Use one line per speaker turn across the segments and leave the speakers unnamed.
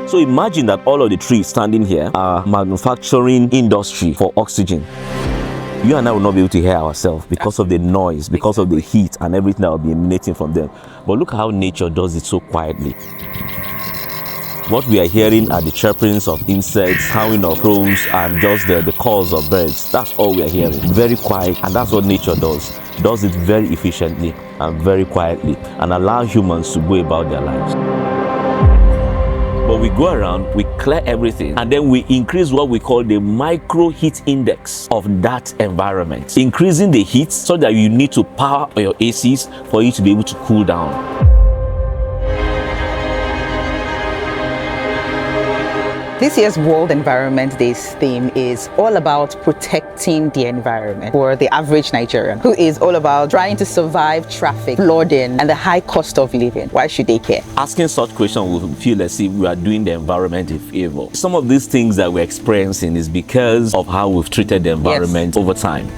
So imagine that all of the trees standing here are manufacturing industry for oxygen. You and I will not be able to hear ourselves because of the noise, because of the heat and everything that will be emanating from them. But look how nature does it so quietly. What we are hearing are the chirpings of insects, howling of crows, and just the calls of birds. That's all we are hearing. Very quiet, and that's what nature does. Does it very efficiently and very quietly, and allow humans to go about their lives. But we go around, we clear everything, and then we increase what we call the micro heat index of that environment. Increasing the heat so that you need to power your ACs for you to be able to cool down.
This year's World Environment Day's theme is all about protecting the environment for the average Nigerian, who is all about trying to survive traffic, flooding, and the high cost of living. Why should they care?
Asking such questions will feel as if we are doing the environment a favor. Some of these things that we're experiencing is because of how we've treated the environment over time.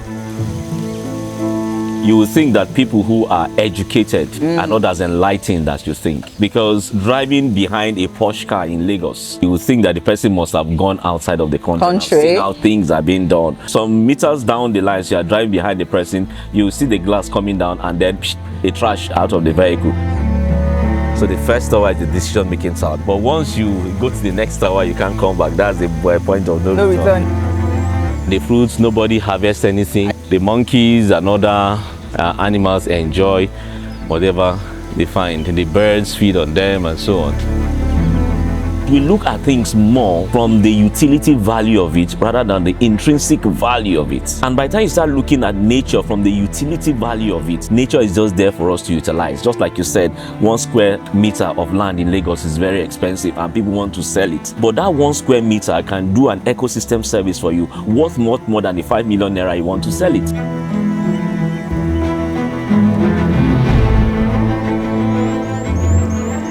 You would think that people who are educated are not as enlightened as you think. Because driving behind a Porsche car in Lagos, you would think that the person must have gone outside of the country and seen how things are being done. Some meters down the line, so you are driving behind the person, you will see the glass coming down and then the trash out of the vehicle. So the first hour is the decision-making sound. But once you go to the next hour, you can't come back. That's the point of no return. The fruits, nobody harvests anything. The monkeys and other animals enjoy whatever they find. The birds feed on them and so on. We look at things more from the utility value of it rather than the intrinsic value of it. And by the time you start looking at nature from the utility value of it, nature is just there for us to utilize. Just like you said, 1 square meter of land in Lagos is very expensive and people want to sell it. But that 1 square meter can do an ecosystem service for you worth much more than the 5 million naira you want to sell it.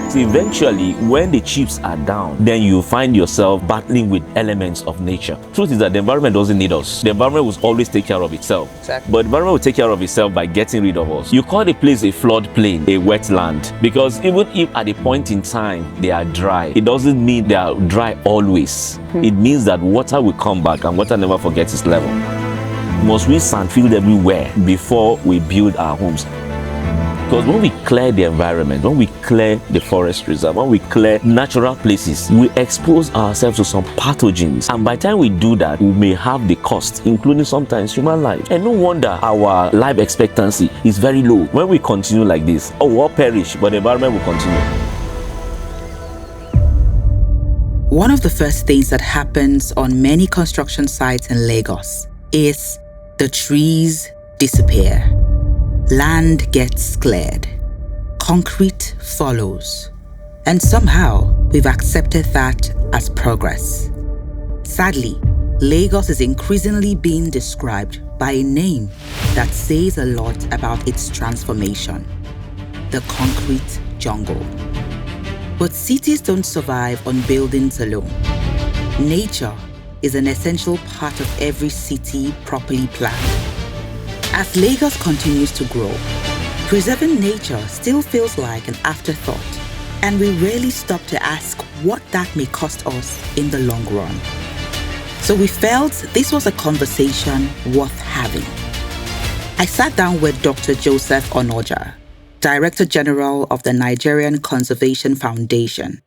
So eventually, when the chips are down, then you find yourself battling with elements of nature. Truth is that the environment doesn't need us. The environment will always take care of itself. Exactly. But the environment will take care of itself by getting rid of us. You call the place a floodplain, a wetland, because even if at a point in time they are dry, it doesn't mean they are dry always. It means that water will come back and water never forgets its level. Must we sandfield everywhere before we build our homes? Because when we clear the environment, when we clear the forest reserve, when we clear natural places, we expose ourselves to some pathogens. And by the time we do that, we may have the cost, including sometimes human life. And no wonder our life expectancy is very low. When we continue like this, we'll all perish, but the environment will continue.
One of the first things that happens on many construction sites in Lagos is the trees disappear. Land gets cleared. Concrete follows. And somehow, we've accepted that as progress. Sadly, Lagos is increasingly being described by a name that says a lot about its transformation: the concrete jungle. But cities don't survive on buildings alone. Nature is an essential part of every city properly planned. As Lagos continues to grow, preserving nature still feels like an afterthought, and we rarely stop to ask what that may cost us in the long run. So we felt this was a conversation worth having. I sat down with Dr. Joseph Onoja, Director General of the Nigerian Conservation Foundation,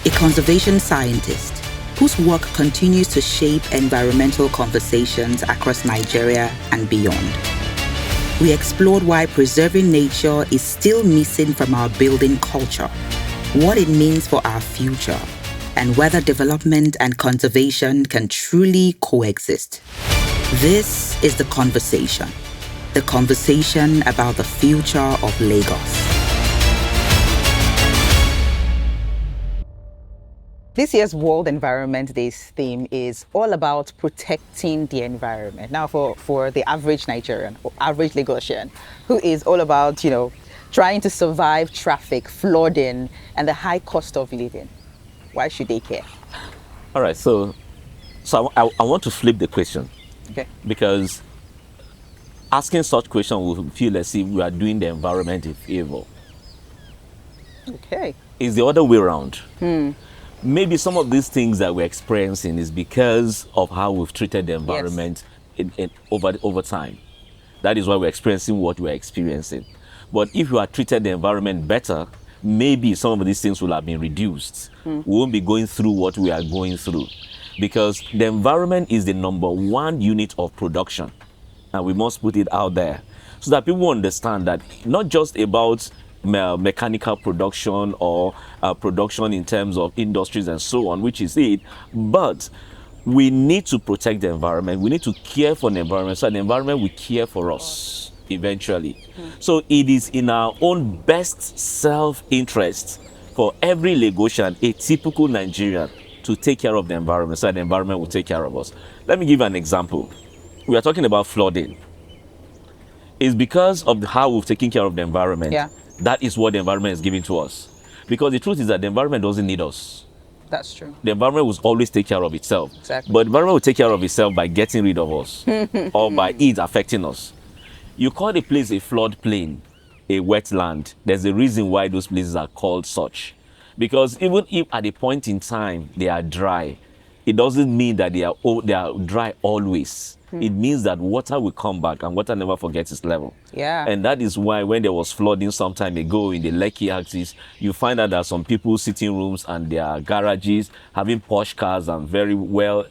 a conservation scientist whose work continues to shape environmental conversations across Nigeria and beyond. We explored why preserving nature is still missing from our building culture, what it means for our future, and whether development and conservation can truly coexist. This is the conversation about the future of Lagos.
This year's World Environment Day's theme is all about protecting the environment. Now, for the average Nigerian or average Lagosian, who is all about, trying to survive traffic, flooding, and the high cost of living. Why should they care?
All right, so I want to flip the question.
Okay.
Because asking such question will feel as if we are doing the environment a favor.
Okay.
It's the other way around. maybe some of these things that we're experiencing is because of how we've treated the
Yes.
environment over time. That is why we're experiencing what we're experiencing. But if you had treated the environment better, maybe some of these things will have been reduced. We won't be going through what we are going through, because the environment is the number one unit of production, and we must put it out there so that people understand that not just about mechanical production or production in terms of industries and so on, which is it, but we need to protect the environment. We need to care for the environment so that the environment will care for us eventually. So it is in our own best self-interest for every Lagosian, a typical Nigerian, to take care of the environment so that the environment will take care of us. Let me give an example. We are talking about flooding. It's because of how we've taken care of the environment.
Yeah.
That is what the environment is giving to us. Because the truth is that the environment doesn't need us.
That's true.
The environment will always take care of itself.
Exactly.
But the environment will take care of itself by getting rid of us or by it affecting us. You call a place a floodplain, a wetland. There's a reason why those places are called such. Because even if at a point in time they are dry, it doesn't mean that they are dry always. It means that water will come back, and water never forgets its level.
Yeah.
And that is why when there was flooding some time ago in the Lekki axis, you find out that some people's sitting rooms and their garages, having posh cars and very well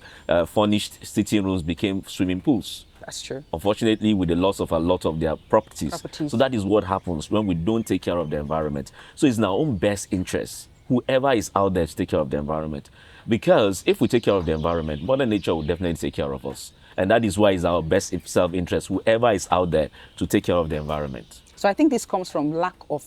furnished sitting rooms, became swimming pools.
That's true.
Unfortunately, with the loss of a lot of their properties. So that is what happens when we don't take care of the environment. So it's in our own best interest, whoever is out there, to take care of the environment. Because if we take care of the environment, Mother Nature will definitely take care of us. And that is why it's our best self-interest, whoever is out there, to take care of the environment.
So I think this comes from lack of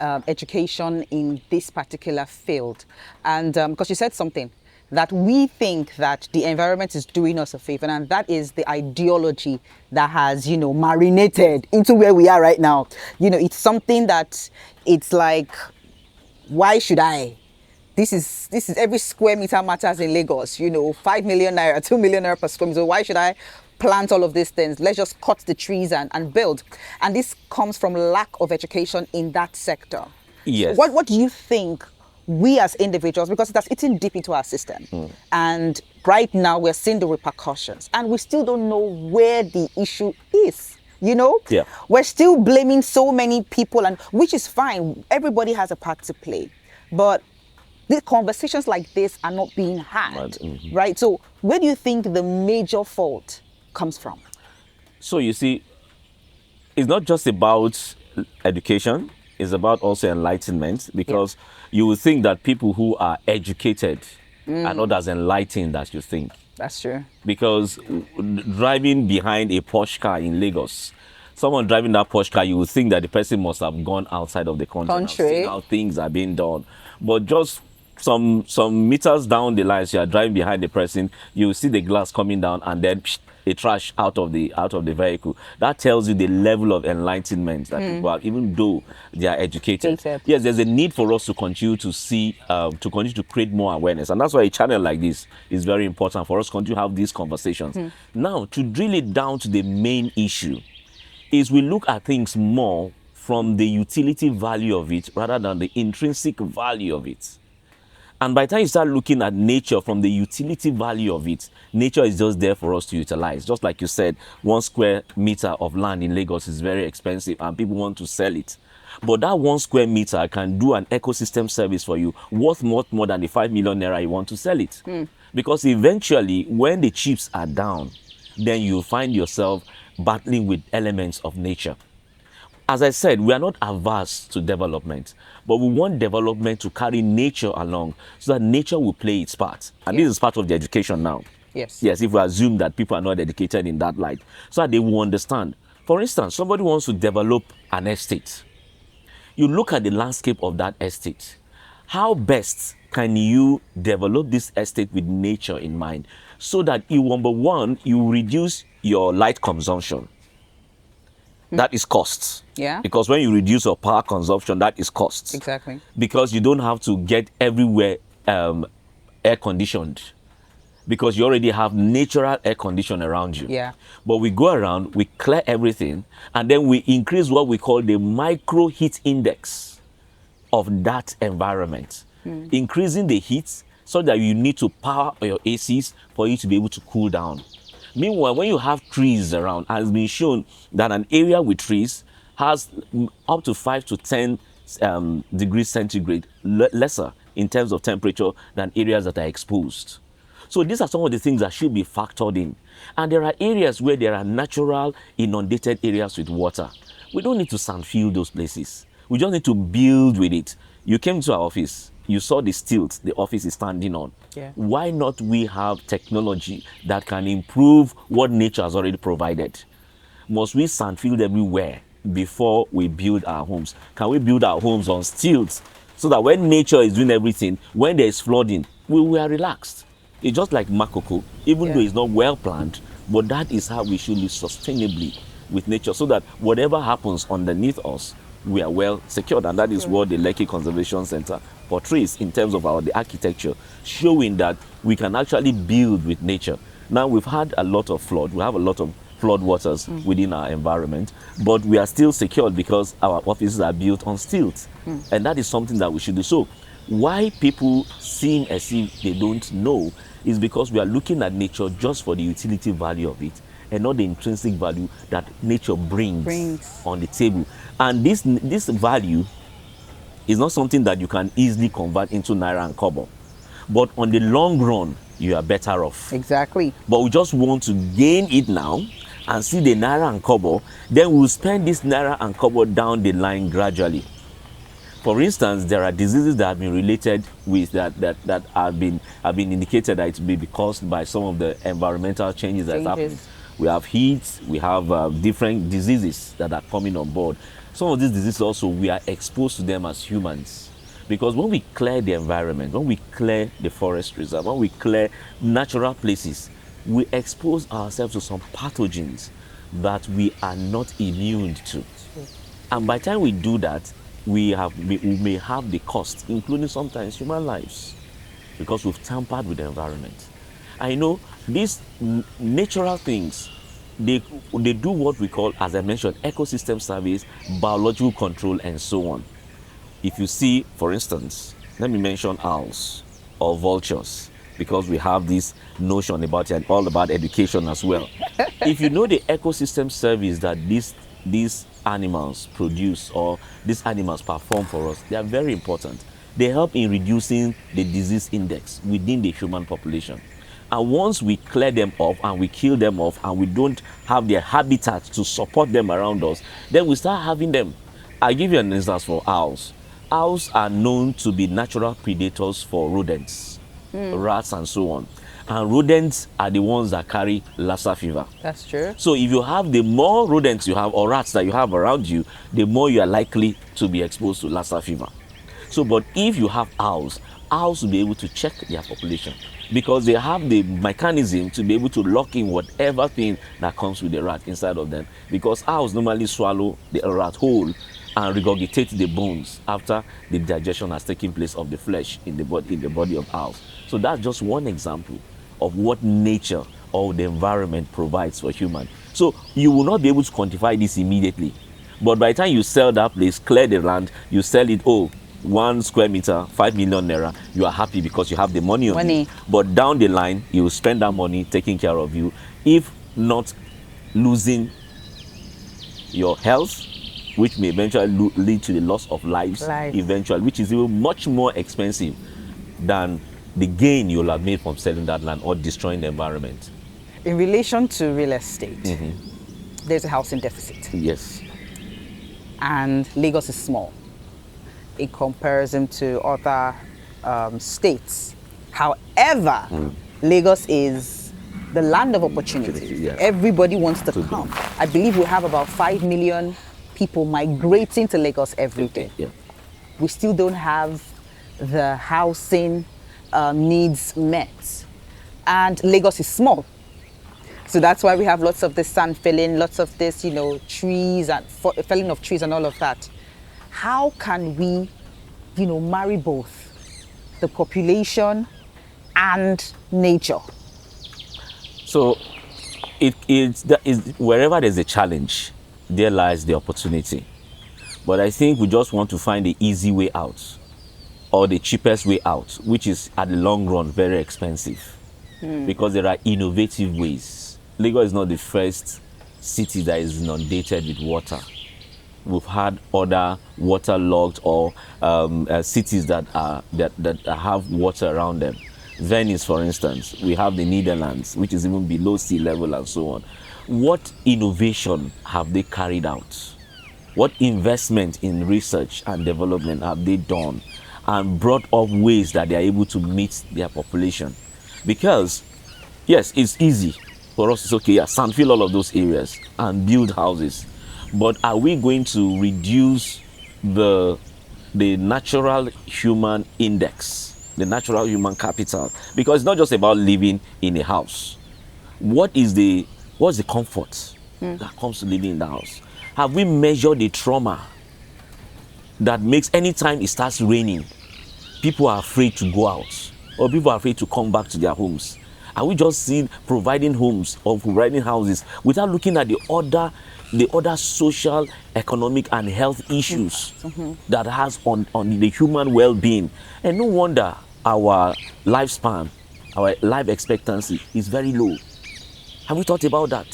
education in this particular field. And because you said something, that we think that the environment is doing us a favor, and that is the ideology that has, marinated into where we are right now. It's something that it's like, why should I? This is every square meter matters in Lagos. 5 million naira, 2 million naira per square meter. So why should I plant all of these things? Let's just cut the trees and build. And this comes from lack of education in that sector.
Yes.
So what do you think we as individuals, because it has eaten deep into our system, and right now we're seeing the repercussions, and we still don't know where the issue is.
Yeah.
We're still blaming so many people, and which is fine. Everybody has a part to play, but the conversations like this are not being had, right? So where do you think the major fault comes from?
So you see, it's not just about education, it's about also enlightenment, because you would think that people who are educated are not as enlightened as you think.
That's true.
Because driving behind a posh car in Lagos, someone driving that posh car, you would think that the person must have gone outside of the country and seen how things are being done. But just some meters down the line, so you are driving behind the person, you see the glass coming down, and then a trash out of the vehicle. That tells you the level of enlightenment that people have, even though they are educated. Yes, there's a need for us to continue to continue to create more awareness, and that's why a channel like this is very important for us to continue to have these conversations. Now, to drill it down to the main issue, is we look at things more from the utility value of it rather than the intrinsic value of it. And by the time you start looking at nature from the utility value of it, nature is just there for us to utilize. Just like you said, 1 square meter of land in Lagos is very expensive and people want to sell it. But that 1 square meter can do an ecosystem service for you worth much more than the 5 million naira you want to sell it. Because eventually, when the chips are down, then you find yourself battling with elements of nature. As I said, we are not averse to development, but we want development to carry nature along so that nature will play its part. And this is part of the education now.
Yes,
if we assume that people are not educated in that light, so that they will understand. For instance, somebody wants to develop an estate. You look at the landscape of that estate. How best can you develop this estate with nature in mind so that number one, you reduce your light consumption? That is costs.
Yeah.
Because when you reduce your power consumption, that is costs.
Exactly.
Because you don't have to get everywhere air conditioned. Because you already have natural air condition around you.
Yeah.
But we go around, we clear everything, and then we increase what we call the micro heat index of that environment. increasing the heat so that you need to power your ACs for you to be able to cool down. Meanwhile, when you have trees around, it has been shown that an area with trees has up to 5 to 10 degrees centigrade lesser in terms of temperature than areas that are exposed. So these are some of the things that should be factored in. And there are areas where there are natural inundated areas with water. We don't need to sandfill those places. We just need to build with it. You came to our office, you saw the stilts the office is standing on.
Yeah.
Why not we have technology that can improve what nature has already provided? Must we sandfield everywhere before we build our homes? Can we build our homes on stilts so that when nature is doing everything, when there is flooding, we are relaxed? It's just like Makoko, even though it's not well planned, but that is how we should live sustainably with nature so that whatever happens underneath us, we are well secured. And that is what the Lekki Conservation Center portrays in terms of the architecture, showing that we can actually build with nature. Now, we've had a lot of flood. We have a lot of flood waters within our environment, but we are still secured because our offices are built on stilts. And that is something that we should do. So why people seem as if they don't know is because we are looking at nature just for the utility value of it and not the intrinsic value that nature brings on the table. And this value is not something that you can easily convert into naira and kobo. But on the long run, you are better off.
Exactly.
But we just want to gain it now and see the naira and kobo. Then we'll spend this naira and kobo down the line gradually. For instance, there are diseases that have been related with that have been indicated that it may be caused by some of the environmental changes that happen. We have heat, we have different diseases that are coming on board. Some of these diseases also, we are exposed to them as humans. Because when we clear the environment, when we clear the forest reserve, when we clear natural places, we expose ourselves to some pathogens that we are not immune to. And by the time we do that, we may have the cost, including sometimes human lives, because we've tampered with the environment. I know these natural things, they do what we call, as I mentioned, ecosystem surveys, biological control, and so on. If you see, for instance, let me mention owls or vultures, because we have this notion about it, all about education as well. If you know the ecosystem service that these animals produce or these animals perform for us, they are very important. They help in reducing the disease index within the human population. And once we clear them off and we kill them off and we don't have their habitat to support them around us, then we start having them. I'll give you an instance for owls. Owls are known to be natural predators for rodents, rats and so on. And rodents are the ones that carry Lassa fever.
That's true.
So if you have, the more rodents you have or rats that you have around you, the more you are likely to be exposed to Lassa fever. So, but if you have owls will be able to check their population because they have the mechanism to be able to lock in whatever thing that comes with the rat inside of them. Because owls normally swallow the rat whole and regurgitate the bones after the digestion has taken place of the flesh in the body of owls. So that's just one example of what nature or the environment provides for human. So you will not be able to quantify this immediately. But by the time you sell that place, clear the land, you sell it, 1 square meter, 5 million naira, you are happy because you have the money on you. But down the line, you will spend that money taking care of you, if not losing your health, which may eventually lead to the loss of lives eventually, which is even much more expensive than the gain you'll have made from selling that land or destroying the environment.
In relation to real estate, there's a housing deficit.
Yes.
And Lagos is small in comparison to other states. However, Lagos is the land of opportunity.
Yes.
Everybody wants to come. I believe we have about 5 million people migrating to Lagos every day.
Yeah.
We still don't have the housing needs met. And Lagos is small. So that's why we have lots of this sand filling, lots of this, trees and felling of trees and all of that. How can we, marry both the population and nature?
So wherever there's a challenge, there lies the opportunity. But I think we just want to find the easy way out or the cheapest way out, which is at the long run very expensive, because there are innovative ways. Lagos is not the first city that is inundated with water. We've had other waterlogged or cities that have water around them. Venice, for instance, we have the Netherlands, which is even below sea level and so on. What innovation have they carried out? What investment in research and development have they done and brought up ways that they are able to meet their population? Because, yes, it's easy for us to say, okay, yeah, sandfill all of those areas and build houses. But are we going to reduce the natural human index, the natural human capital? Because it's not just about living in a house. What's the comfort that comes to living in the house? Have we measured the trauma that makes anytime it starts raining, people are afraid to go out or people are afraid to come back to their homes? Are we just seeing providing homes or providing houses without looking at the other social, economic, and health issues that has on the human well-being? And no wonder our lifespan, our life expectancy is very low. Have we thought about that?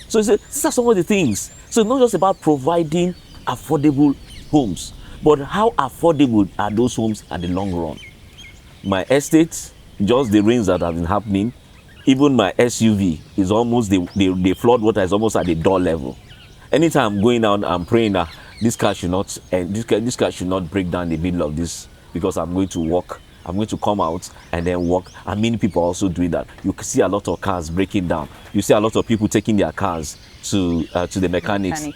So these are some of the things. So it's not just about providing affordable homes, but how affordable are those homes at the long run? My estate, just the rains that have been happening, even my SUV is almost, the flood water is almost at the door level. Anytime I'm going out, I'm praying that this car should not, this car should not break down in the middle of this, because I'm going to walk. I'm going to come out and then walk. And many people also doing that. You see a lot of cars breaking down. You see a lot of people taking their cars to the mechanics,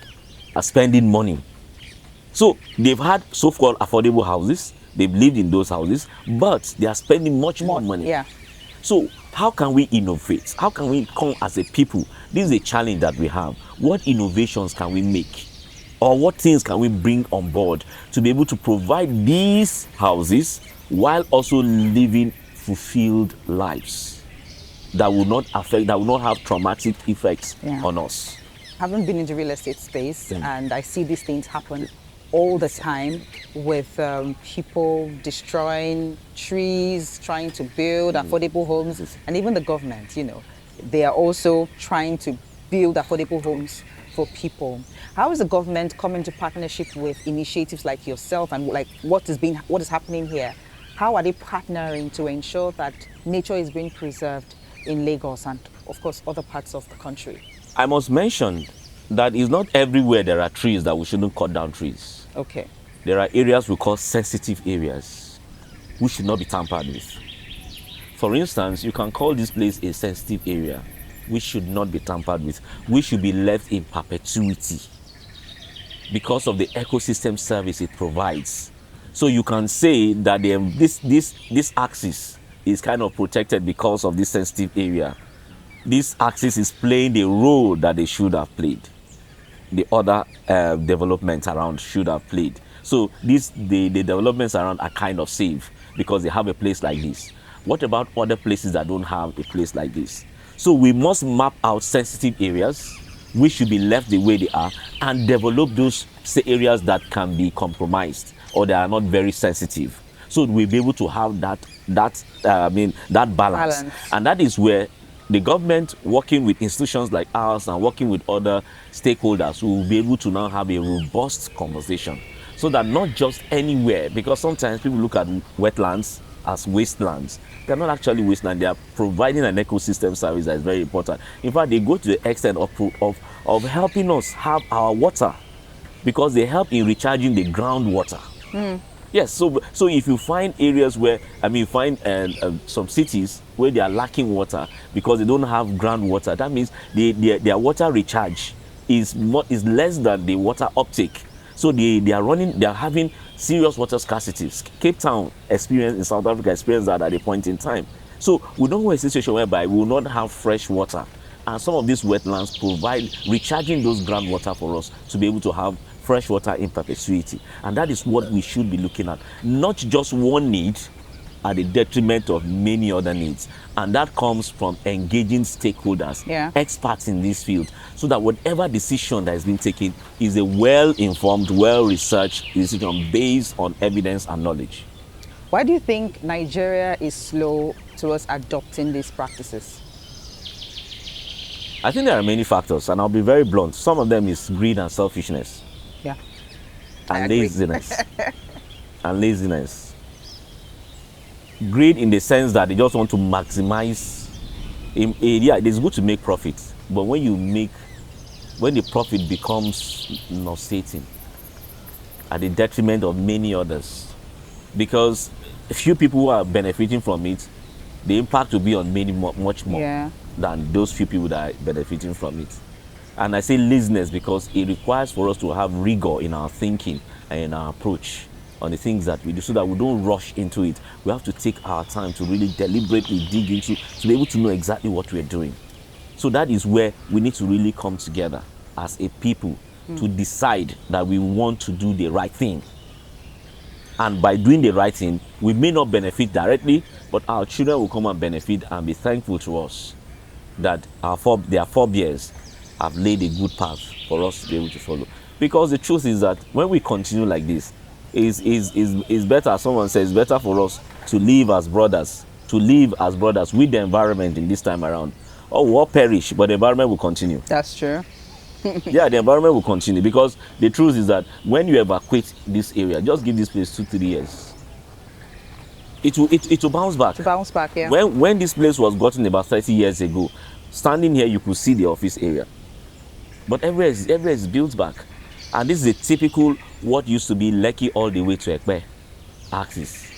spending money. So they've had so-called affordable houses. They've lived in those houses, but they are spending much more money.
Yeah.
So how can we innovate? How can we come as a people? This is a challenge that we have. What innovations can we make? Or what things can we bring on board to be able to provide these houses while also living fulfilled lives that will not affect, that will not have traumatic effects on us?
I haven't been in the real estate space, and I see these things happen all the time with people destroying trees, trying to build affordable homes, and even the government, they are also trying to build affordable homes for people. How is the government coming to partnership with initiatives like yourself, and like what is happening here? How are they partnering to ensure that nature is being preserved in Lagos and, of course, other parts of the country?
I must mention that it's not everywhere there are trees that we shouldn't cut down trees.
Okay.
There are areas we call sensitive areas which should not be tampered with. For instance, you can call this place a sensitive area which should not be tampered with, which should be left in perpetuity because of the ecosystem service it provides. So you can say that this axis is kind of protected because of this sensitive area. This axis is playing the role that they should have played. The other developments around should have played. So the developments around are kind of safe because they have a place like this. What about other places that don't have a place like this? So we must map out sensitive areas which should be left the way they are and develop those areas that can be compromised or they are not very sensitive. So we'll be able to have that balance. And that is where the government, working with institutions like ours and working with other stakeholders, will be able to now have a robust conversation. So that not just anywhere, because sometimes people look at wetlands as wastelands. They're not actually wasteland. They are providing an ecosystem service that is very important. In fact, they go to the extent of helping us have our water, because they help in recharging the groundwater. Yes, so if you find areas where, some cities where they are lacking water because they don't have groundwater, that means their water recharge is less than the water uptake. So they are having serious water scarcity. Cape Town experience in South Africa experienced that at a point in time. So we don't want a situation whereby we will not have fresh water. And some of these wetlands provide recharging those groundwater for us to be able to have fresh water in perpetuity. And that is what we should be looking at. Not just one need at the detriment of many other needs. And that comes from engaging stakeholders, experts in this field, so that whatever decision that is being taken is a well-informed, well-researched decision based on evidence and knowledge.
Why do you think Nigeria is slow towards adopting these practices?
I think there are many factors, and I'll be very blunt. Some of them is greed and selfishness.
Yeah.
And laziness. And laziness. Greed in the sense that they just want to maximize. Yeah, it is good to make profit, but when the profit becomes nauseating at the detriment of many others, because a few people who are benefiting from it, the impact will be on many much more than those few people that are benefiting from it. And I say laziness because it requires for us to have rigor in our thinking and in our approach on the things that we do, so that we don't rush into it. We have to take our time to really deliberately dig into, to be able to know exactly what we're doing. So that is where we need to really come together as a people to decide that we want to do the right thing. And by doing the right thing, we may not benefit directly, but our children will come and benefit and be thankful to us that their forebears have laid a good path for us to be able to follow. Because the truth is that when we continue like this, is better, someone says, better for us to live as brothers with the environment in this time around. Or we'll perish, but the environment will continue.
That's true.
Yeah, the environment will continue, because the truth is that when you evacuate this area, just give this place 2-3 years, it will bounce back.
To bounce back, yeah.
When this place was gotten about 30 years ago, standing here you could see the office area, but everywhere is built back. And this is a typical what used to be Lekki all the way to Ekpe axis.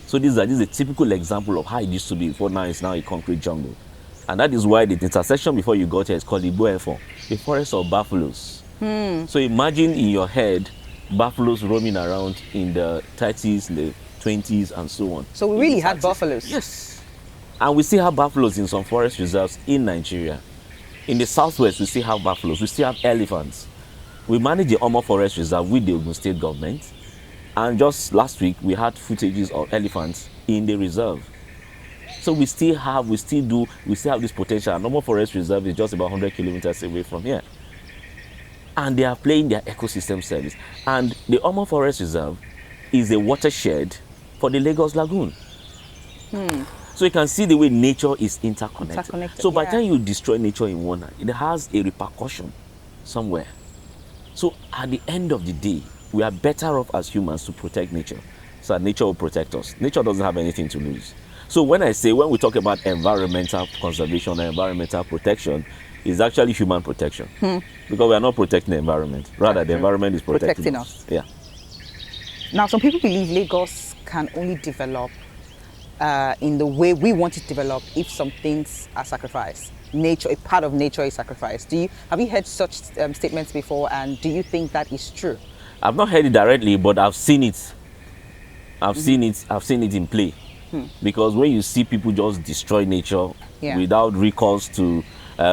So this is a typical example of how it used to be before. Now it's now a concrete jungle. And that is why the intersection before you got here is called Ibo, a forest of buffaloes. So imagine in your head buffaloes roaming around in the 30s, in the 20s, and so on.
So we really had buffaloes?
Yes. And we still have buffaloes in some forest reserves in Nigeria. In the southwest, we still have buffaloes. We still have elephants. We manage the Omo Forest Reserve with the Ogun State government. And just last week, we had footages of elephants in the reserve. So we still have this potential. And Omo Forest Reserve is just about 100 kilometers away from here. And they are playing their ecosystem service. And the Omo Forest Reserve is a watershed for the Lagos Lagoon. So you can see the way nature is interconnected. So by the time you destroy nature in one, it has a repercussion somewhere. So at the end of the day, we are better off as humans to protect nature, so that nature will protect us. Nature doesn't have anything to lose. So when we talk about environmental conservation and environmental protection, it's actually human protection. Because we are not protecting the environment. Rather, the environment is protecting us. Yeah.
Now, some people believe Lagos can only develop in the way we want it to develop if some things are sacrificed. Nature, a part of nature is sacrificed. Have you heard such statements before, and do you think that is true?
I've not heard it directly, but I've seen it. I've seen it in play. Because when you see people just destroy nature without recourse to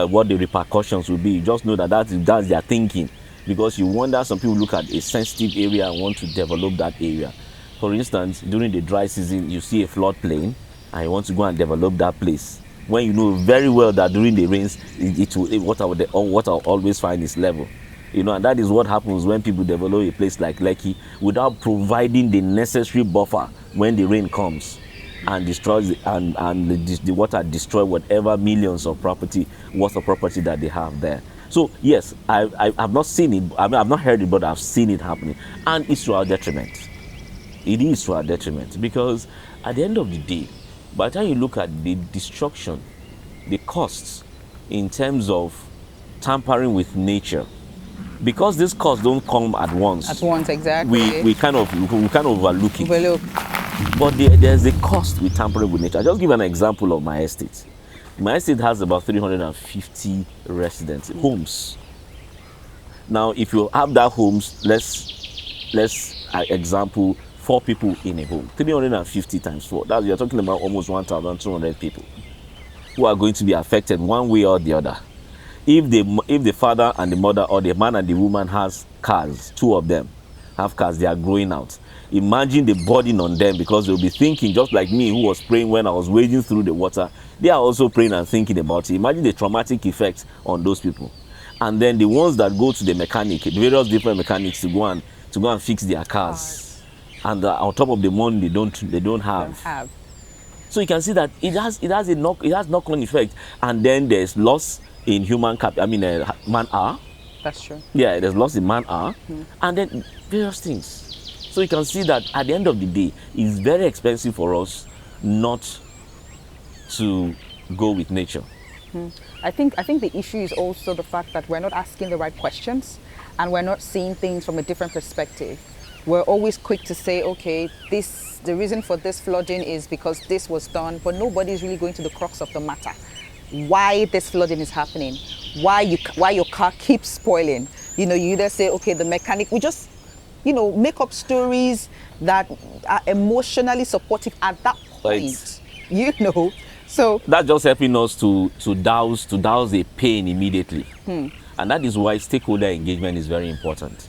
what the repercussions will be, you just know that's their thinking. Because you wonder, some people look at a sensitive area and want to develop that area. For instance, during the dry season, you see a floodplain and you want to go and develop that place, when you know very well that during the rains, water will always find its level. And that is what happens when people develop a place like Lekki without providing the necessary buffer when the rain comes and destroys the water destroy whatever millions of property worth of property that they have there. So yes, I've not seen it. I've not heard it, but I've seen it happening, and it's to our detriment. It is to our detriment, because at the end of the day, by the time you look at the destruction, the costs in terms of tampering with nature, because these costs don't come at once.
At once, exactly.
We kind of overlook it. But there's a cost with tampering with nature. I'll just give an example of my estate. My estate has about 350 residents, homes. Now, if you have that homes, let's example 4 people in a home. 350 times 4. You're talking about almost 1,200 people who are going to be affected one way or the other. If the father and the mother, or the man and the woman has cars, 2 of them have cars, they are growing out. Imagine the burden on them, because they'll be thinking, just like me who was praying when I was wading through the water, they are also praying and thinking about it. Imagine the traumatic effects on those people. And then the ones that go to the mechanic, the various different mechanics to go and fix their cars. and on top of the money they don't have. So you can see that it has knock-on effect, and then there's loss in man hour.
That's true.
Yeah, there's loss in man hour, and then various things. So you can see that at the end of the day, it's very expensive for us not to go with nature.
I think the issue is also the fact that we're not asking the right questions, and we're not seeing things from a different perspective. We're always quick to say, okay, the reason for this flooding is because this was done, but nobody's really going to the crux of the matter. Why this flooding is happening? Why your car keeps spoiling? You either say, okay, the mechanic. We just, make up stories that are emotionally supportive at that point.
Right.
So
that's just helping us to douse the pain immediately. And that is why stakeholder engagement is very important.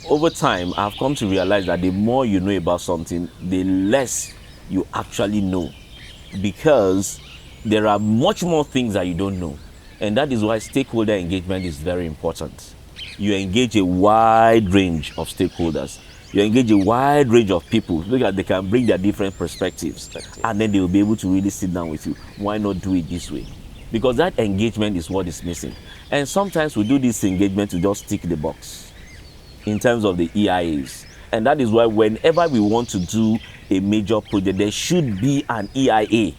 Over time, I've come to realize that the more you know about something, the less you actually know, because there are much more things that you don't know. And that is why stakeholder engagement is very important. You engage a wide range of stakeholders. You engage a wide range of people so that they can bring their different perspectives, and then they will be able to really sit down with you. Why not do it this way? Because that engagement is what is missing. And sometimes we do this engagement to just tick the box in terms of the EIAs. And that is why whenever we want to do a major project, there should be an EIA.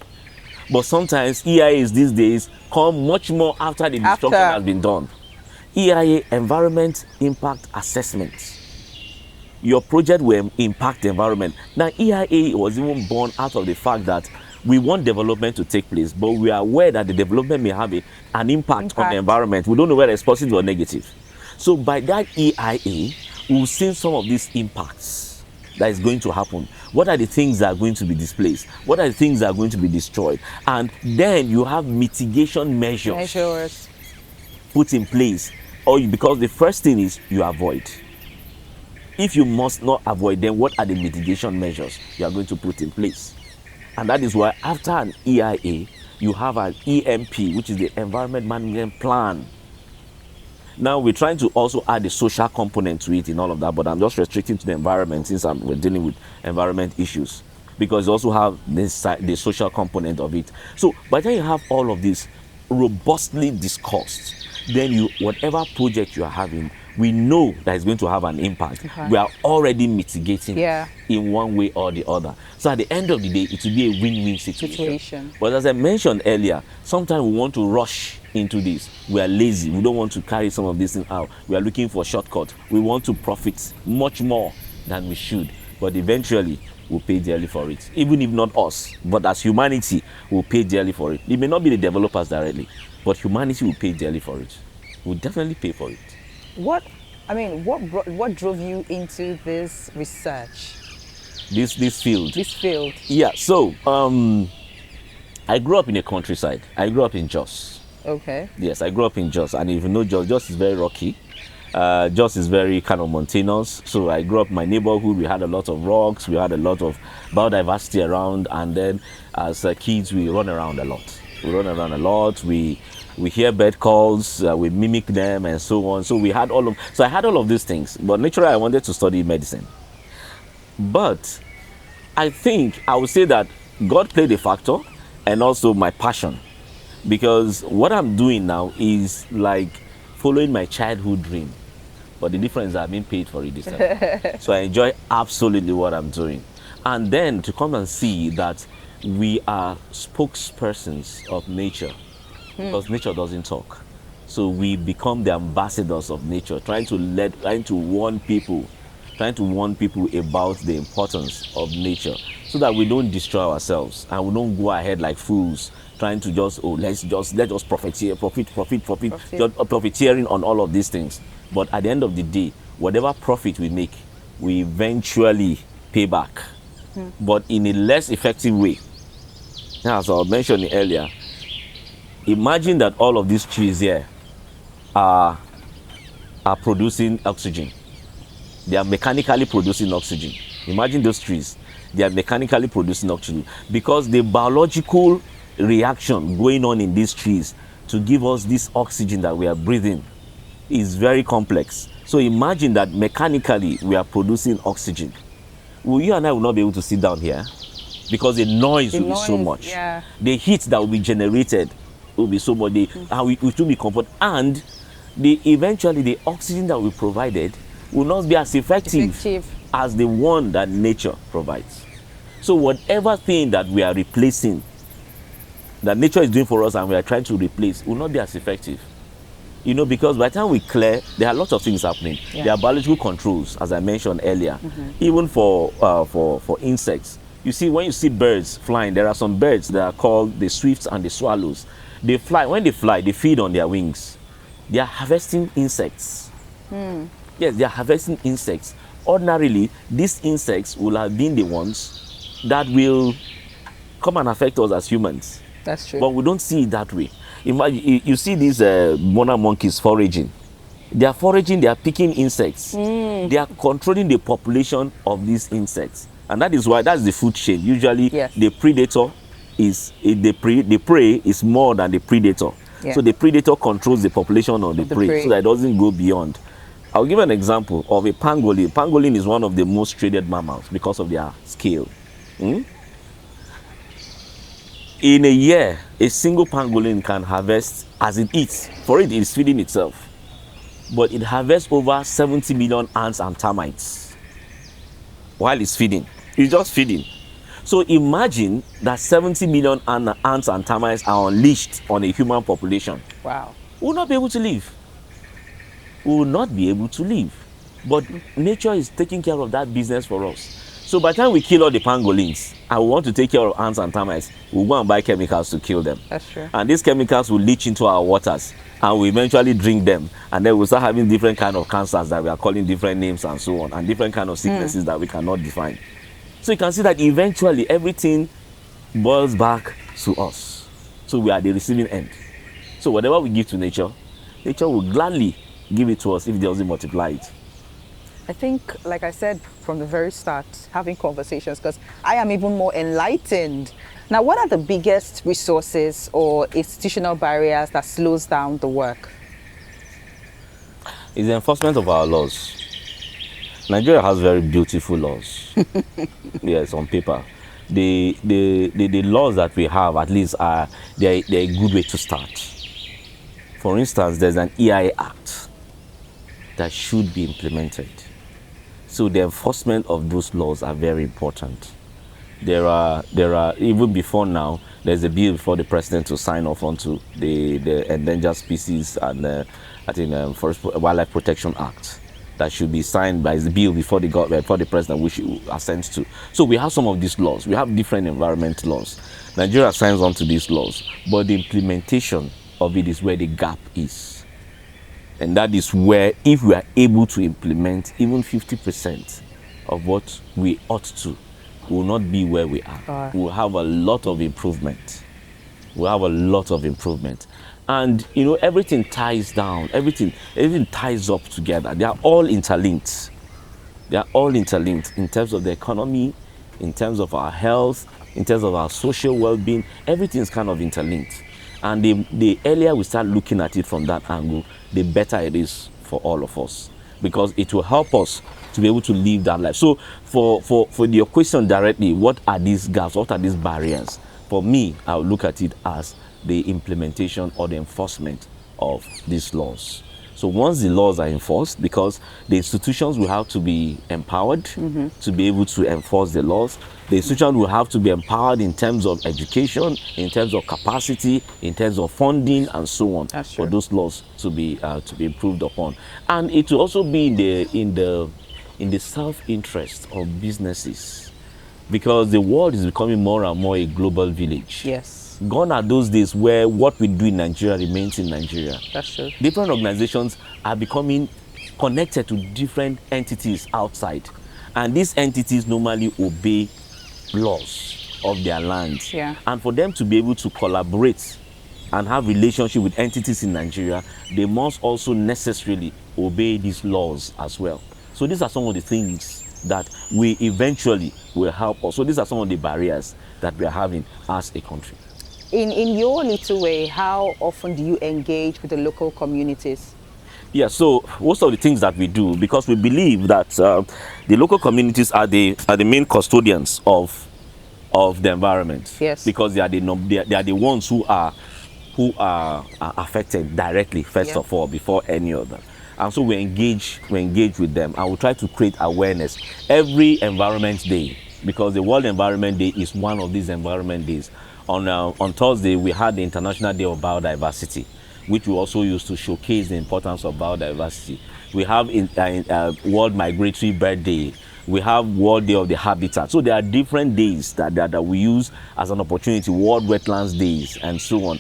But sometimes EIAs these days come much more after the destruction has been done. EIA, Environment Impact Assessment. Your project will impact the environment. Now, EIA was even born out of the fact that we want development to take place, but we are aware that the development may have an impact on the environment. We don't know whether it's positive or negative. So by that EIA, we've seen some of these impacts that is going to happen. What are the things that are going to be displaced? What are the things that are going to be destroyed? And then you have mitigation measures put in place. Because the first thing is you avoid. If you must not avoid, then what are the mitigation measures you are going to put in place? And that is why after an EIA, you have an EMP, which is the Environment Management Plan. Now, we're trying to also add the social component to it in all of that, but I'm just restricting to the environment since we're dealing with environment issues, because you also have the social component of it. So by the time you have all of this robustly discussed, then whatever project you are having, we know that it's going to have an impact. We are already mitigating in one way or the other. So at the end of the day, it will be a win-win situation. But as I mentioned earlier, sometimes we want to rush into this. We are lazy. We don't want to carry some of these things out. We are looking for shortcuts. We want to profit much more than we should. But eventually, we'll pay dearly for it. Even if not us, but as humanity, we'll pay dearly for it. It may not be the developers directly, but humanity will pay dearly for it. We'll definitely pay for it.
What drove you into this research?
This field.
This field.
Yeah. So, I grew up in a countryside. I grew up in Jos.
Okay.
Yes, I grew up in Jos, and if you know Jos is very rocky. Jos is very kind of mountainous. So I grew up in my neighborhood. We had a lot of rocks. We had a lot of biodiversity around, and then as kids, we run around a lot. We hear bird calls, we mimic them, and so on. So I had all of these things. But naturally, I wanted to study medicine. But I think I would say that God played a factor, and also my passion, because what I'm doing now is like following my childhood dream. But the difference is I'm being paid for it this time. So I enjoy absolutely what I'm doing. And then to come and see that we are spokespersons of nature, because nature doesn't talk. So we become the ambassadors of nature, trying to warn people about the importance of nature, so that we don't destroy ourselves and we don't go ahead like fools trying to let us profiteering on all of these things. But at the end of the day, whatever profit we make, we eventually pay back, but in a less effective way. Now, as I was mentioning earlier, imagine that all of these trees here are producing oxygen. They are mechanically producing oxygen. Imagine those trees. They are mechanically producing oxygen, because the biological reaction going on in these trees to give us this oxygen that we are breathing is very complex. So imagine that mechanically we are producing oxygen. Well, you and I will not be able to sit down here because the noise will be so much.
Yeah.
The heat that will be generated will be so much. And we should be comfort. And eventually the oxygen that we provided will not be as effective as the one that nature provides. So whatever thing that we are replacing, that nature is doing for us and we are trying to replace, will not be as effective. You know, because by the time we clear, there are lots of things happening.
Yeah.
There are biological controls, as I mentioned earlier, even for insects. You see, when you see birds flying, there are some birds that are called the swifts and the swallows. They fly. When they fly, they feed on their wings. They are harvesting insects. Yes, they are harvesting insects. Ordinarily, these insects will have been the ones that will come and affect us as humans.
That's true.
But we don't see it that way. Imagine, you see these monarch monkeys foraging. They are foraging, they are picking insects. They are controlling the population of these insects. And that is why, that's the food chain. Usually,
Yes.
the predator is, the prey is more than the predator.
Yeah.
So the predator controls the population of the prey, so that it doesn't go beyond. I'll give an example of a pangolin. Pangolin is one of the most traded mammals because of their scale. In a year, a single pangolin can harvest, as it eats, for it is feeding itself, but it harvests over 70 million ants and termites while it's feeding. It's just feeding. So imagine that 70 million ants and termites are unleashed on a human population.
Wow.
We will not be able to live. We will not be able to live. But nature is taking care of that business for us. So by the time we kill all the pangolins and we want to take care of ants and termites, we'll go and buy chemicals to kill them.
That's true.
And these chemicals will leach into our waters and we eventually drink them. And then we'll start having different kind of cancers that we are calling different names and so on, and different kind of sicknesses that we cannot define. So you can see that eventually everything boils back to us. So we are the receiving end. So whatever we give to nature, nature will gladly give it to us if it doesn't multiply it.
I think, like I said from the very start, having conversations, because I am even more enlightened. Now, what are the biggest resources or institutional barriers that slows down the work?
It's the enforcement of our laws. Nigeria has very beautiful laws. Yes, on paper. The laws that we have, at least, they're a good way to start. For instance, there's an EIA Act that should be implemented. So the enforcement of those laws are very important. There are even before now, there's a bill for the president to sign off onto the Endangered Species and I think Forest Wildlife Protection Act that should be signed by the bill before the president, which assents to. So we have some of these laws. We have different environment laws. Nigeria signs on to these laws, but the implementation of it is where the gap is. And that is where, if we are able to implement even 50% of what we ought to, we will not be where we are. We will have a lot of improvement. We'll have a lot of improvement. And, you know, everything ties down. Everything ties up together. They are all interlinked. They are all interlinked in terms of the economy, in terms of our health, in terms of our social well-being. Everything is kind of interlinked. And the earlier we start looking at it from that angle, the better it is for all of us, because it will help us to be able to live that life. So for your question directly, what are these gaps? What are these barriers? For me, I'll look at it as the implementation or the enforcement of these laws. So once the laws are enforced, because the institutions will have to be empowered to be able to enforce the laws. The institution will have to be empowered in terms of education, in terms of capacity, in terms of funding, and so on, for those laws to be improved upon. And it will also be in the self-interest of businesses, because the world is becoming more and more a global village.
Yes.
Gone are those days where what we do in Nigeria remains in Nigeria.
That's true.
Different organizations are becoming connected to different entities outside. And these entities normally obey laws of their land.
Yeah.
And for them to be able to collaborate and have relationship with entities in Nigeria, they must also necessarily obey these laws as well. So these are some of the things that we eventually will help us. So these are some of the barriers that we are having as a country.
In your little way, how often do you engage with the local communities?
Yeah, so most of the things that we do, because we believe that the local communities are the main custodians of the environment,
Yes.
because they are the ones who are affected directly first
Yeah.
of all before any other. And so we engage with them, and we try to create awareness every environment day, because the World Environment Day is one of these environment days. On Thursday we had the International Day of Biodiversity, which we also use to showcase the importance of biodiversity. We have World Migratory Bird Day. We have World Day of the Habitat. So there are different days that we use as an opportunity, World Wetlands Days and so on,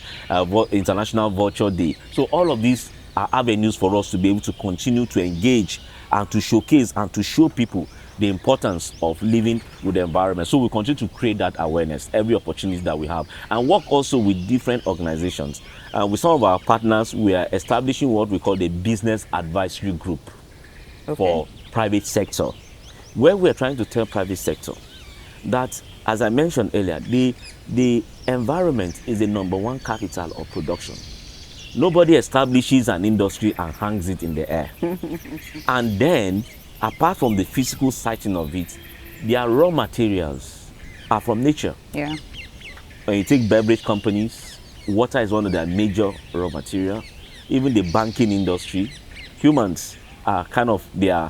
International Vulture Day. So all of these are avenues for us to be able to continue to engage and to showcase and to show people the importance of living with the environment. So we continue to create that awareness every opportunity that we have, and work also with different organizations. With some of our partners, we are establishing what we call the Business Advisory Group for private sector, where we are trying to tell private sector that, as I mentioned earlier, the environment is the number one capital of production. Nobody establishes an industry and hangs it in the air. And then, apart from the physical siting of it, their raw materials are from nature.
Yeah.
When you take beverage companies, water is one of their major raw material. Even the banking industry, humans are kind of their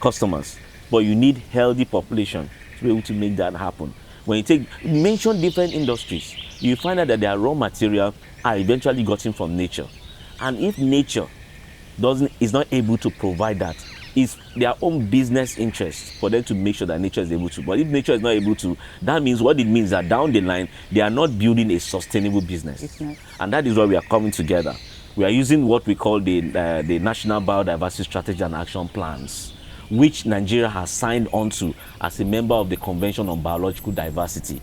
customers. But you need healthy population to be able to make that happen. When you mention different industries, you find out that their raw material are eventually gotten from nature. And if nature is not able to provide that, it's their own business interest for them to make sure that nature is able to. But if nature is not able to, that means what it means that down the line, they are not building a sustainable business. And that is why we are coming together. We are using what we call the National Biodiversity Strategy and Action Plans, which Nigeria has signed onto as a member of the Convention on Biological Diversity,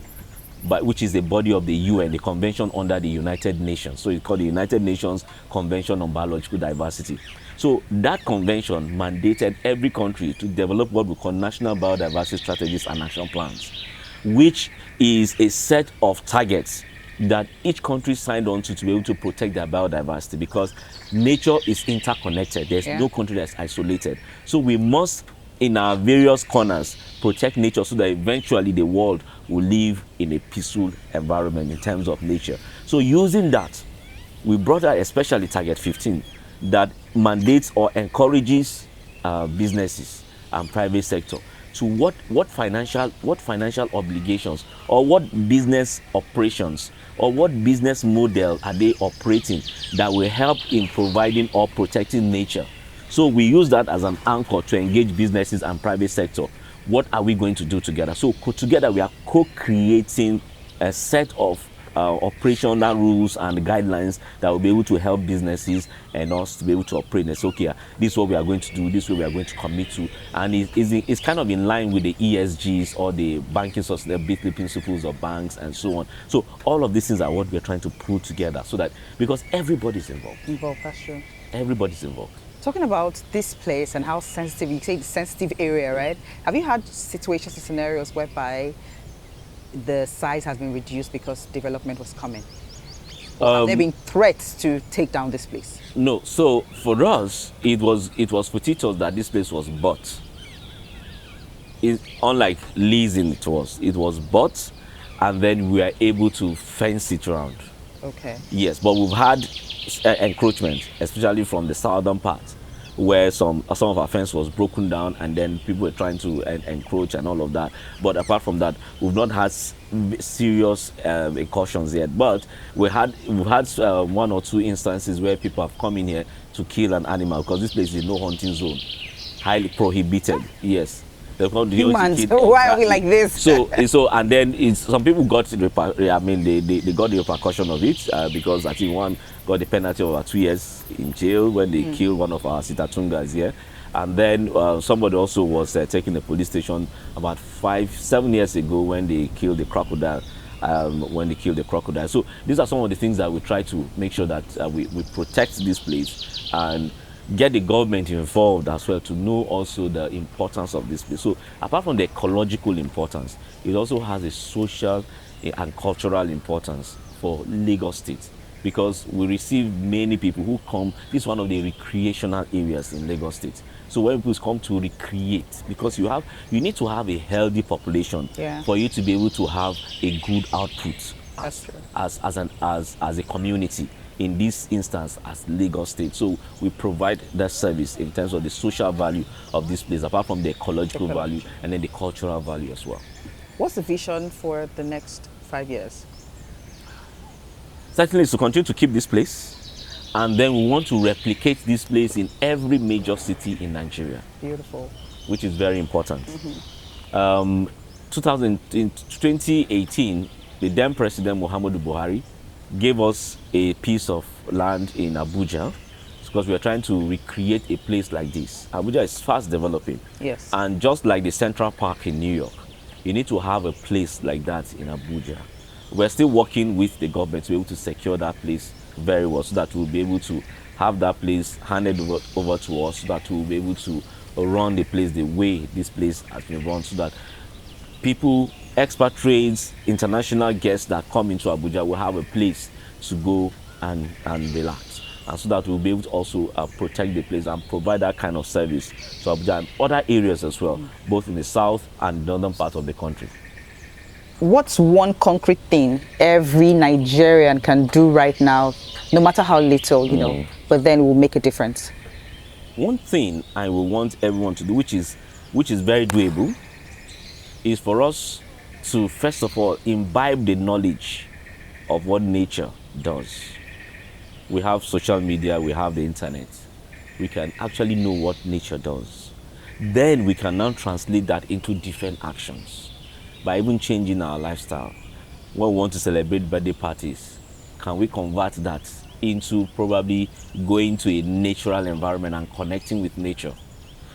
which is the body of the UN, the convention under the United Nations. So it's called the United Nations Convention on Biological Diversity. So that convention mandated every country to develop what we call national biodiversity strategies and action plans, which is a set of targets that each country signed on to be able to protect their biodiversity, because nature is interconnected. There's no country that's isolated. So we must, in our various corners, protect nature so that eventually the world will live in a peaceful environment in terms of nature. So using that, we brought out especially Target 15 that mandates or encourages businesses and private sector to what financial obligations or what business operations or what business model are they operating that will help in providing or protecting nature. So we use that as an anchor to engage businesses and private sector. What are we going to do together? So together we are co-creating a set of operational rules and guidelines that will be able to help businesses and us to be able to operate. And say, okay, this is what we are going to do, this is what we are going to commit to. And it's kind of in line with the ESGs or the banking sustainability principles of banks and so on. So all of these things are what we're trying to pull together so that, because everybody's involved.
That's true.
Everybody's involved.
Talking about this place and how sensitive, you say it's a sensitive area, right? Have you had situations or scenarios whereby the size has been reduced because development was coming? Have there been threats to take down this place?
No. So for us, it was with us that this place was bought. Unlike leasing, it was bought, and then we were able to fence it around.
Okay.
Yes, but we've had encroachment, especially from the southern part, where some of our fence was broken down, and then people were trying to encroach and all of that. But apart from that, we've not had serious incursions yet. But we've had one or two instances where people have come in here to kill an animal, because this place is no hunting zone, highly prohibited. Yes.
Humans, why are we like this?
So and then some people got they got the repercussion of it, because I think one got the penalty of 2 years in jail when they killed one of our Sitatungas here. And then somebody also was taken to the police station about 5-7 years ago when they killed the crocodile. So these are some of the things that we try to make sure that we protect this place and get the government involved as well to know also the importance of this place. So apart from the ecological importance, it also has a social and cultural importance for Lagos State. because we receive many people who come. This is one of the recreational areas in Lagos State. So when people come to recreate, because you need to have a healthy population for you to be able to have a good output.
That's true.
As a community, in this instance as Lagos State. So we provide that service in terms of the social value of this place, apart from the ecological value and then the cultural value as well.
What's the vision for the next 5 years?
Certainly is to continue to keep this place, and then we want to replicate this place in every major city in Nigeria.
Beautiful.
Which is very important. 2018, the then President Muhammadu Buhari gave us a piece of land in Abuja because we are trying to recreate a place like this. Abuja is fast developing.
Yes.
And just like the Central Park in New York, you need to have a place like that in Abuja. We're still working with the government to be able to secure that place very well, so that we'll be able to have that place handed over to us, so that we'll be able to run the place the way this place has been run, so that people, expatriates, international guests that come into Abuja will have a place to go and relax, and so that we'll be able to also protect the place and provide that kind of service to Abuja and other areas as well, both in the south and northern part of the country.
What's one concrete thing every Nigerian can do right now, no matter how little, you know, but then will make a difference?
One thing I will want everyone to do, which is very doable, is for us to first of all imbibe the knowledge of what nature does. We have social media, we have the internet. We can actually know what nature does. Then we can now translate that into different actions by even changing our lifestyle. When we want to celebrate birthday parties, can we convert that into probably going to a natural environment and connecting with nature?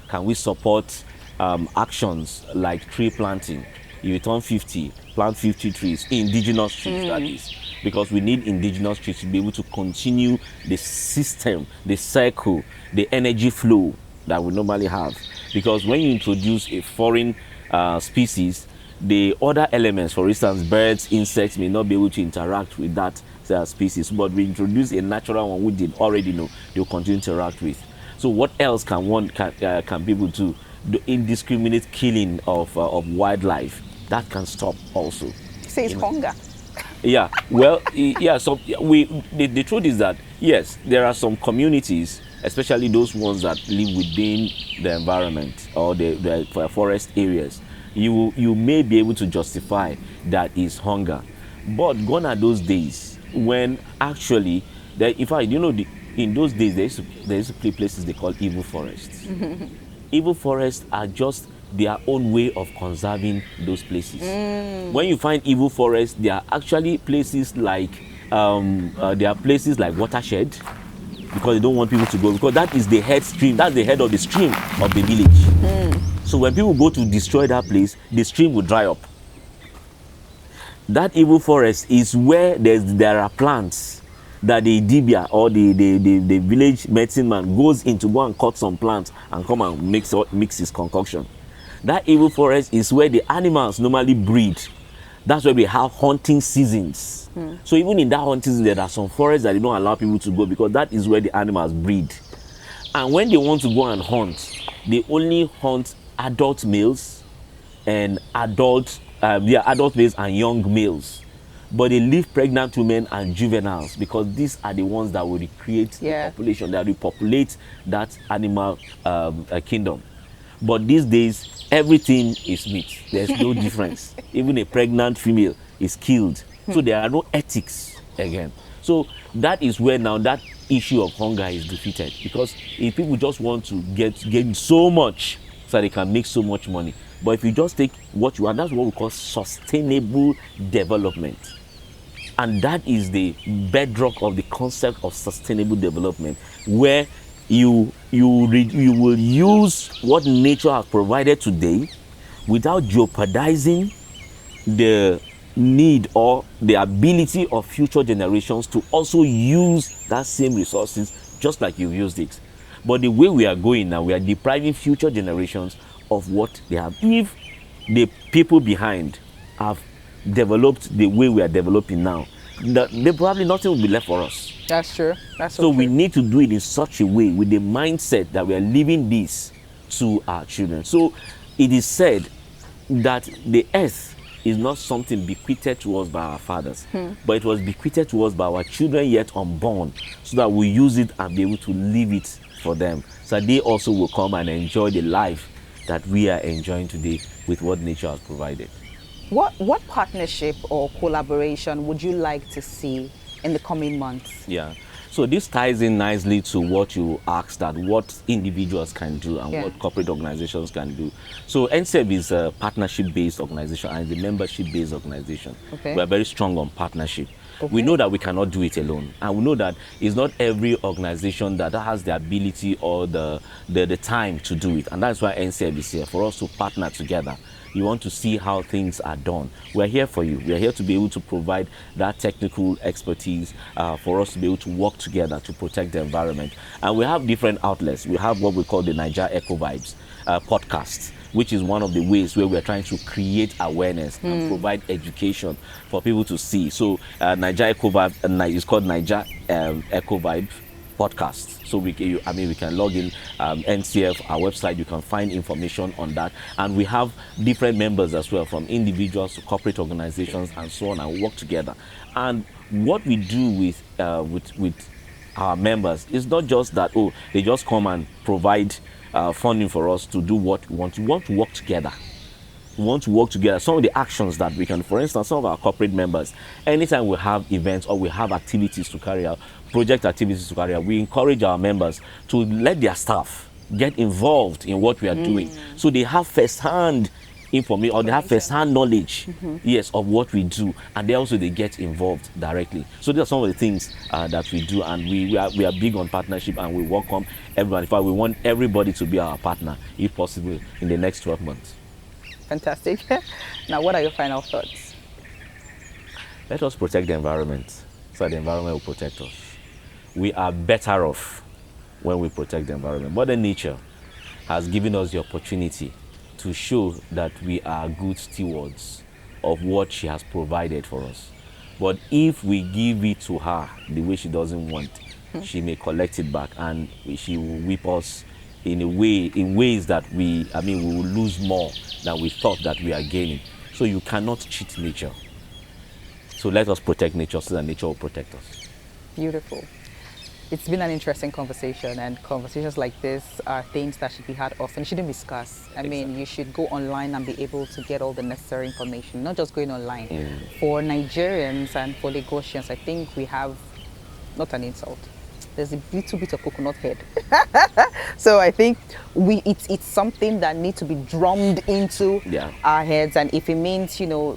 Can we support actions like tree planting? You turn 50, plant 50 trees, indigenous trees that is, because we need indigenous trees to be able to continue the system, the cycle, the energy flow that we normally have. Because when you introduce a foreign species, the other elements, for instance, birds, insects, may not be able to interact with that species, but we introduce a natural one which they already know they'll continue to interact with. So what else can people do? The indiscriminate killing of wildlife, that can stop also.
Say it's hunger.
Yeah, well, yeah. So the truth is that yes, there are some communities, especially those ones that live within the environment or the forest areas. You may be able to justify that is hunger, but gone are those days when actually, in fact, you know, in those days there used to be places they call evil forests. Evil forests are just their own way of conserving those places. When you find evil forests, there are actually places like watershed, because they don't want people to go, because that is the head stream, that's the head of the stream of the village. So when people go to destroy that place, the stream will dry up. That evil forest is where there are plants that the dibia or the village medicine man goes in to go and cut some plants and come and mix his concoction. That evil forest is where the animals normally breed. That's where we have hunting seasons. So even in that hunting season, there are some forests that they don't allow people to go, because that is where the animals breed. And when they want to go and hunt, they only hunt adult males and adult males and young males. But they leave pregnant women and juveniles, because these are the ones that will recreate the population, that will populate that animal kingdom. But these days, everything is meat. There's no difference. Even a pregnant female is killed. So there are no ethics again. So that is where now that issue of hunger is defeated, because if people just want to get so much so they can make so much money. But if you just take what you want, that's what we call sustainable development. And that is the bedrock of the concept of sustainable development, where you will use what nature has provided today without jeopardizing the need or the ability of future generations to also use that same resources just like you've used it. But the way we are going now, we are depriving future generations of what they have. If the people behind have developed the way we are developing now, then probably nothing will be left for us.
That's true. That's
So we need to do it in such a way with the mindset that we are leaving this to our children. So it is said that the earth is not something bequeathed to us by our fathers, but it was bequeathed to us by our children yet unborn, so that we use it and be able to leave it for them, so that they also will come and enjoy the life that we are enjoying today with what nature has provided.
What partnership or collaboration would you like to see in the coming months?
Yeah. So this ties in nicely to what you asked, that what individuals can do and what corporate organizations can do. So NCEB is a partnership-based organization and the membership-based organization.
Okay.
We are very strong on partnership. We know that we cannot do it alone, and we know that it's not every organization that has the ability or the time to do it, and that's why NCEB is here, for us to partner together. You want to see how things are done. We're here for you. We're here to be able to provide that technical expertise for us to be able to work together to protect the environment. And we have different outlets. We have what we call the Niger Eco Vibes podcast, which is one of the ways where we're trying to create awareness and provide education for people to see. So Niger Eco Vibe is called Niger Eco Vibe podcast. So we can log in NCF, our website. You can find information on that, and we have different members as well, from individuals to corporate organizations and so on, and work together. And what we do with our members is not just that they just come and provide funding for us to do what we want. We want to work together. We want to work together. Some of the actions that we can, for instance, some of our corporate members, anytime we have events or we have activities to carry out, project activities to carry out, we encourage our members to let their staff get involved in what we are doing, so they have first-hand information, or they have first-hand knowledge, yes, of what we do, and they get involved directly. So these are some of the things that we do, and we are big on partnership, and we welcome everyone. In fact, we want everybody to be our partner, if possible, in the next 12 months.
Fantastic. Now, what are your final thoughts?
Let us protect the environment, so the environment will protect us. We are better off when we protect the environment. Mother Nature has given us the opportunity to show that we are good stewards of what she has provided for us. But if we give it to her the way she doesn't want, she may collect it back, and she will whip us in ways that we will lose more than we thought that we are gaining. So you cannot cheat nature. So let us protect nature, so that nature will protect us.
Beautiful. It's been an interesting conversation, and conversations like this are things that should be had often, shouldn't be scarce. I mean, you should go online and be able to get all the necessary information, not just going online. For Nigerians and for Lagosians, I think we have, not an insult, there's a little bit of coconut head. So I think it's something that needs to be drummed into our heads. And if it means,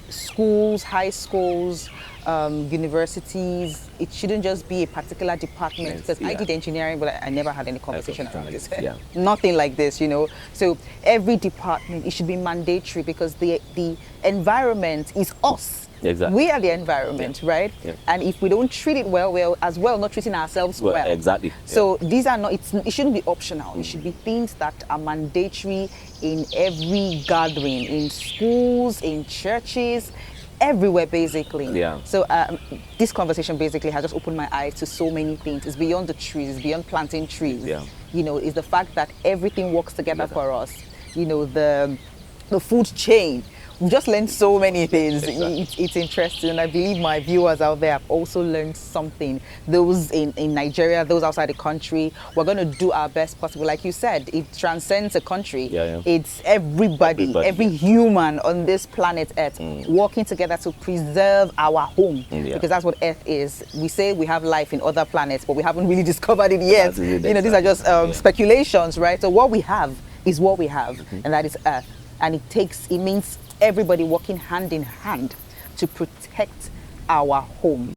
schools, high schools, universities, it shouldn't just be a particular department, because I did engineering, but I never had any conversation around this. Nothing like this, So every department, it should be mandatory, because the environment is us.
Exactly.
We are the environment, right? And if we don't treat it well, we're as well not treating ourselves well.
Exactly.
So these are not, it shouldn't be optional. It should be things that are mandatory in every gathering, in schools, in churches, everywhere, basically. So this conversation basically has just opened my eyes to so many things. It's beyond the trees, it's beyond planting trees. It's the fact that everything works together for us. The food chain. We just learned so many things. It's interesting, and I believe my viewers out there have also learned something. Those in Nigeria, those outside the country, we're going to do our best possible. Like you said, it transcends a country. It's everybody, every human on this planet Earth working together to preserve our home, because that's what Earth is. We say we have life in other planets, but we haven't really discovered it yet. These are just speculations, right? So what we have is what we have, and that is Earth. And it means everybody working hand in hand to protect our home.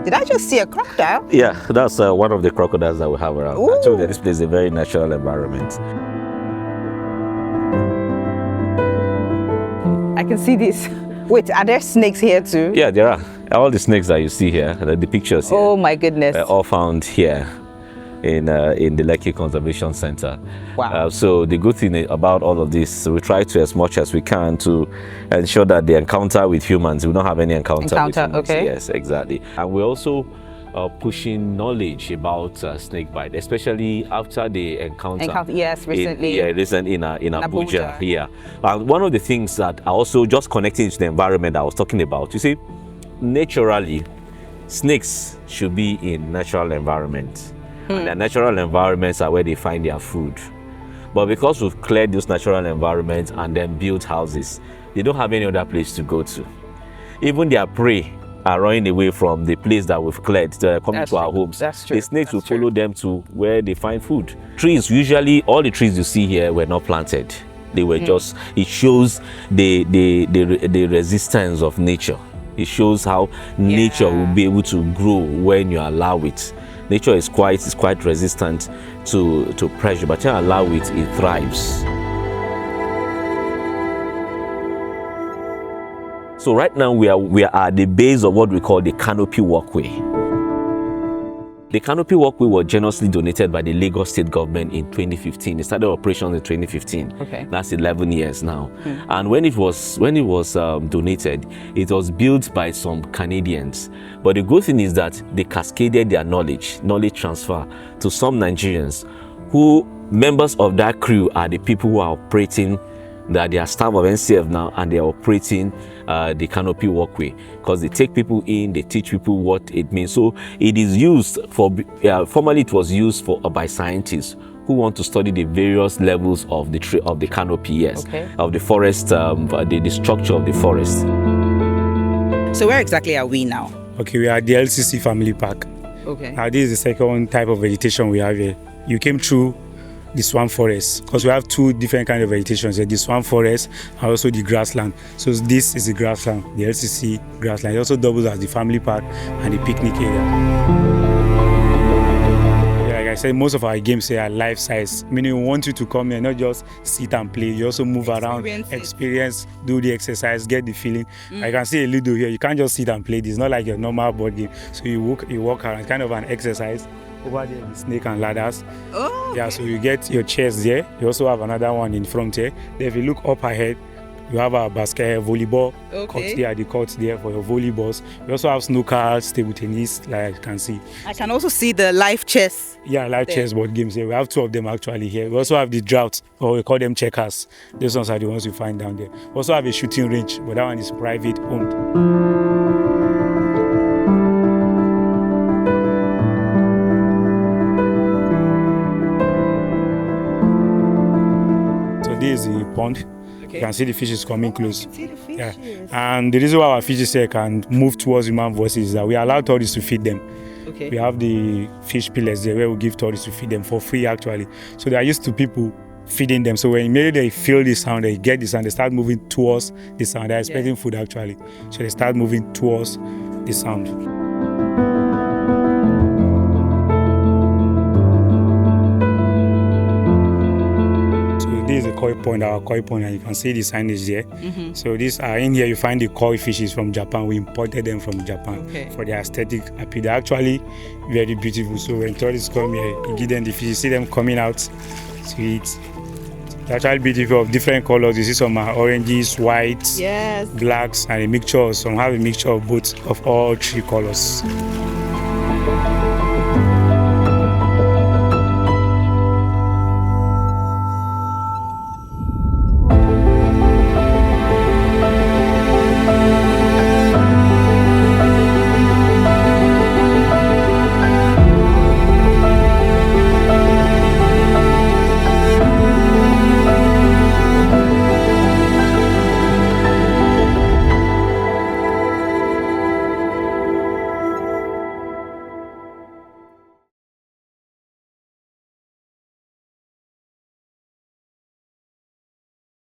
Did I just see a crocodile?
Yeah, that's one of the crocodiles that we have around. I told you this place is a very natural environment.
I can see this. Wait, are there snakes here too?
Yeah, there are. All the snakes that you see here, the pictures here,
oh my goodness,
are all found here in the Lekki Conservation Center.
Wow.
So the good thing about all of this, we try to, as much as we can, to ensure that the encounter with humans, we don't have any encounter with humans.
Okay.
Yes, exactly. And we also pushing knowledge about snake bite, especially after the encounter.
Yes, recently.
Recently in Abuja. Yeah. And one of the things that are also just connecting to the environment I was talking about, you see, naturally, snakes should be in natural environments. And their natural environments are where they find their food. But because we've cleared those natural environments and then built houses, they don't have any other place to go to. Even their prey are running away from the place that we've cleared, coming to our homes.
That's true.
The snakes will follow them to where they find food. Trees, usually all the trees you see here were not planted. They were just, it shows the resistance of nature. It shows how nature will be able to grow when you allow it. Nature is quite resistant to pressure, but when you allow it, it thrives. So right now we are at the base of what we call the canopy walkway. The canopy walkway was generously donated by the Lagos State government in 2015. It started operations in 2015.
Okay.
That's 11 years now. And when it was donated, it was built by some Canadians. But the good thing is that they cascaded their knowledge transfer to some Nigerians, who members of that crew are the people who are operating, that they are staff of NCF now, and they are operating the canopy walkway, because they take people in, they teach people what it means. So it is used for, formerly it was used for by scientists who want to study the various levels of the tree, of the canopy, yes, of the forest, the structure of the forest.
So where exactly are we now?
Okay, we are at the LCC Family Park.
Okay.
This is the second type of vegetation we have here. You came through the swamp forest, because we have two different kinds of vegetations here, the swamp forest and also the grassland. So this is the grassland, the LCC grassland. It also doubles as the family park and the picnic area. Like I said, most of our games here are life size, meaning we want you to come here, not just sit and play. You also move around, experience, do the exercise, get the feeling. I can see a Ludo here. You can't just sit and play. This is not like your normal board game. So you walk around, kind of an exercise. Over there, the snake and ladders.
Oh, okay.
Yeah, so you get your chairs there. You also have another one in front here. Then if you look up ahead, you have a basket, volleyball court there, the court there for your volleyballs. We also have snookers, table tennis, like you can see.
I can also see the live chess.
Yeah, live chess board games here. We have two of them actually here. We also have the drought, or we call them checkers. Those ones are the ones you find down there. We also have a shooting range, but that one is private owned. This is the pond. You can see the fishes coming close. Yeah. And the reason why our fishes here can move towards human voices is that we allow tourists to feed them.
Okay.
We have the fish pillars there where we give tourists to feed them for free actually. So they are used to people feeding them. So when immediately they feel the sound, they get the sound, they start moving towards the sound. They're expecting food actually. So they start moving towards the sound. This is the koi pond, our koi pond, and you can see the signage there. So this in here you find the koi fishes from Japan. We imported them from Japan for their aesthetic appeal. They're actually very beautiful. So when tourists come here, you give them the fish, you see them coming out to eat. They're actually beautiful, of different colors. You see some oranges, whites, blacks, and a mixture. Some have a mixture of both, of all three colors.